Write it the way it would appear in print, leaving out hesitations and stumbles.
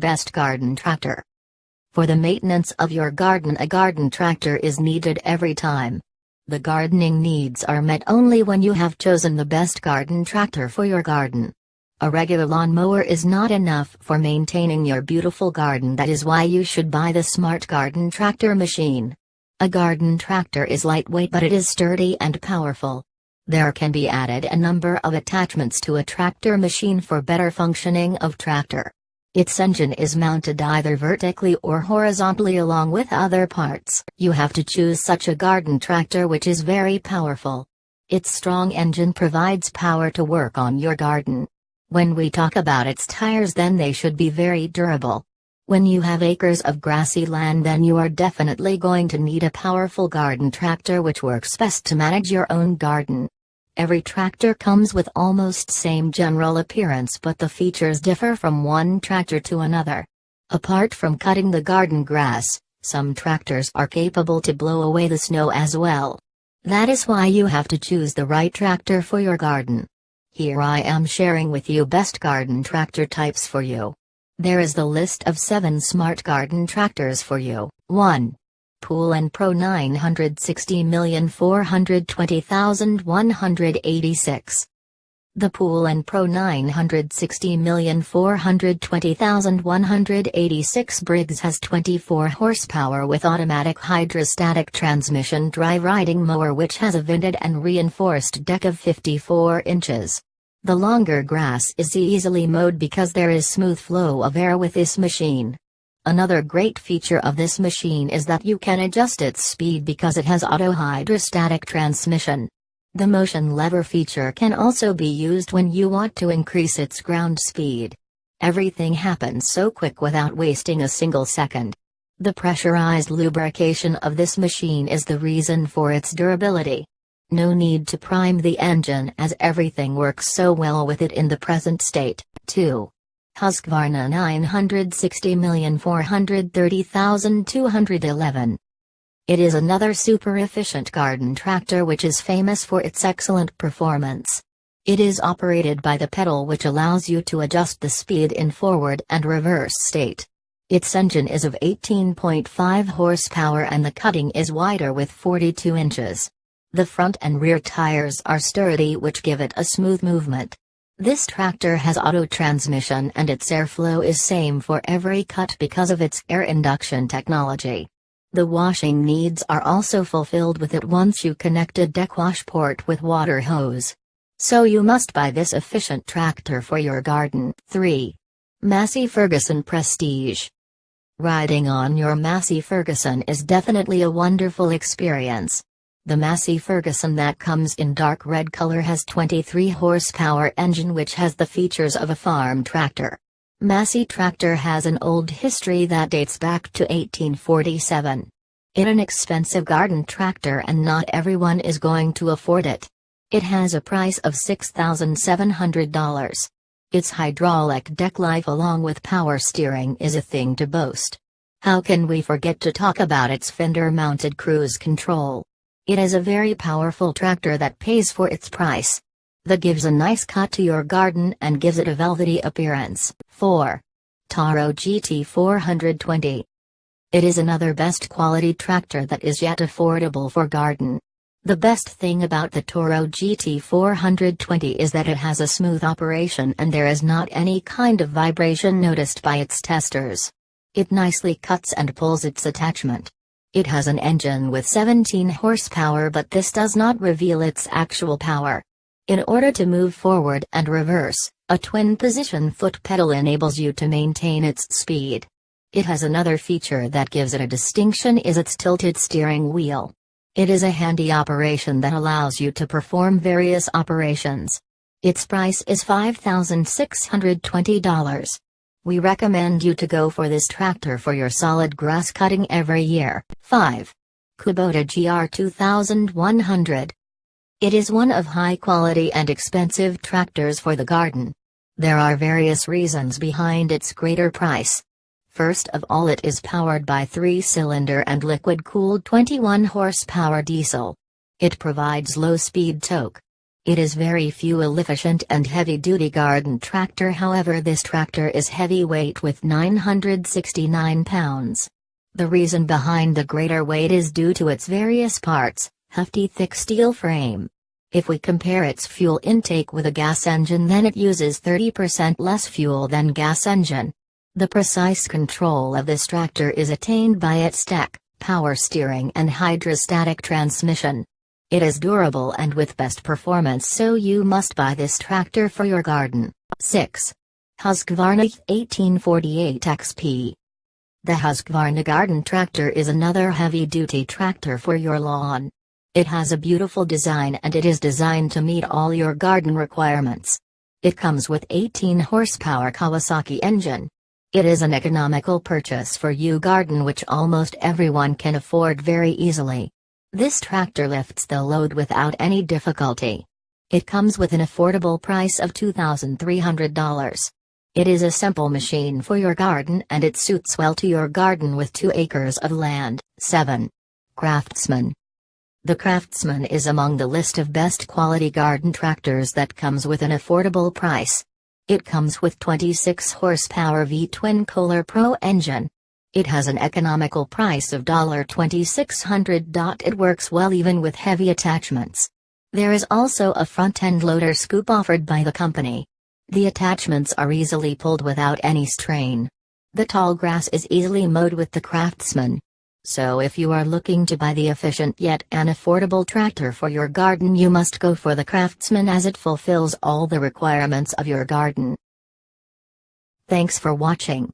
Best garden tractor. For the maintenance of your garden, a garden tractor is needed every time. The gardening needs are met only when you have chosen the best garden tractor for your garden. A regular lawnmower is not enough for maintaining your beautiful garden. That is why you should buy the Smart Garden Tractor machine. A garden tractor is lightweight, but it is sturdy and powerful. There can be added a number of attachments to a tractor machine for better functioning of tractor. Its engine is mounted either vertically or horizontally along with other parts. You have to choose such a garden tractor which is very powerful. Its strong engine provides power to work on your garden. When we talk about its tires, then they should be very durable. When you have acres of grassy land, then you are definitely going to need a powerful garden tractor which works best to manage your own garden. Every tractor comes with almost same general appearance, but the features differ from one tractor to another. Apart from cutting the garden grass, some tractors are capable to blow away the snow as well. That is why you have to choose the right tractor for your garden. Here I am sharing with you best garden tractor types for you. There is the list of 7 smart garden tractors for you. 1. Poulan Pro 960,420,186. The Poulan Pro 960,420,186 Briggs has 24 horsepower with automatic hydrostatic transmission dry riding mower which has a vented and reinforced deck of 54 inches. The longer grass is easily mowed because there is smooth flow of air with this machine. Another great feature of this machine is that you can adjust its speed because it has auto hydrostatic transmission. The motion lever feature can also be used when you want to increase its ground speed. Everything happens so quick without wasting a single second. The pressurized lubrication of this machine is the reason for its durability. No need to prime the engine as everything works so well with it in the present state. 2. Husqvarna 960,430,211. It is another super efficient garden tractor which is famous for its excellent performance. It is operated by the pedal which allows you to adjust the speed in forward and reverse state. Its engine is of 18.5 horsepower and the cutting is wider with 42 inches. The front and rear tires are sturdy which give it a smooth movement. This tractor has auto transmission and its airflow is same for every cut because of its air induction technology. The washing needs are also fulfilled with it once you connect a deck wash port with water hose. So you must buy this efficient tractor for your garden. 3. Massey Ferguson Prestige. Riding on your Massey Ferguson is definitely a wonderful experience. The Massey Ferguson that comes in dark red color has 23 horsepower engine which has the features of a farm tractor. Massey tractor has an old history that dates back to 1847. It's an expensive garden tractor and not everyone is going to afford it. It has a price of $6,700. Its hydraulic deck life along with power steering is a thing to boast. How can we forget to talk about its fender-mounted cruise control? It is a very powerful tractor that pays for its price. That gives a nice cut to your garden and gives it a velvety appearance. 4. Toro GT 420. It is another best quality tractor that is yet affordable for garden. The best thing about the Toro GT 420 is that it has a smooth operation and there is not any kind of vibration noticed by its testers. It nicely cuts and pulls its attachment. It has an engine with 17 horsepower, but this does not reveal its actual power. In order to move forward and reverse, a twin-position foot pedal enables you to maintain its speed. It has another feature that gives it a distinction is its tilted steering wheel. It is a handy operation that allows you to perform various operations. Its price is $5,620. We recommend you to go for this tractor for your solid grass cutting every year. 5. Kubota GR 2100. It is one of high quality and expensive tractors for the garden. There are various reasons behind its greater price. First of all, it is powered by 3-cylinder and liquid-cooled 21 horsepower diesel. It provides low-speed torque. It is very fuel efficient and heavy-duty garden tractor. However, this tractor is heavyweight with 969 pounds. The reason behind the greater weight is due to its various parts, hefty thick steel frame. If we compare its fuel intake with a gas engine, then it uses 30% less fuel than gas engine. The precise control of this tractor is attained by its tech, power steering and hydrostatic transmission. It is durable and with best performance, so you must buy this tractor for your garden. 6. Husqvarna 1848 XP. The Husqvarna garden tractor is another heavy-duty tractor for your lawn. It has a beautiful design and it is designed to meet all your garden requirements. It comes with 18 horsepower Kawasaki engine. It is an economical purchase for your garden which almost everyone can afford very easily. This tractor lifts the load without any difficulty. It comes with an affordable price of $2,300. It is a simple machine for your garden and it suits well to your garden with 2 acres of land. 7. Craftsman. The Craftsman is among the list of best quality garden tractors that comes with an affordable price. It comes with 26 horsepower V-twin Kohler Pro engine. It has an economical price of $2,600. It works well even with heavy attachments. There is also a front-end loader scoop offered by the company. The attachments are easily pulled without any strain. The tall grass is easily mowed with the Craftsman. So if you are looking to buy the efficient yet an affordable tractor for your garden, you must go for the Craftsman as it fulfills all the requirements of your garden. Thanks for watching.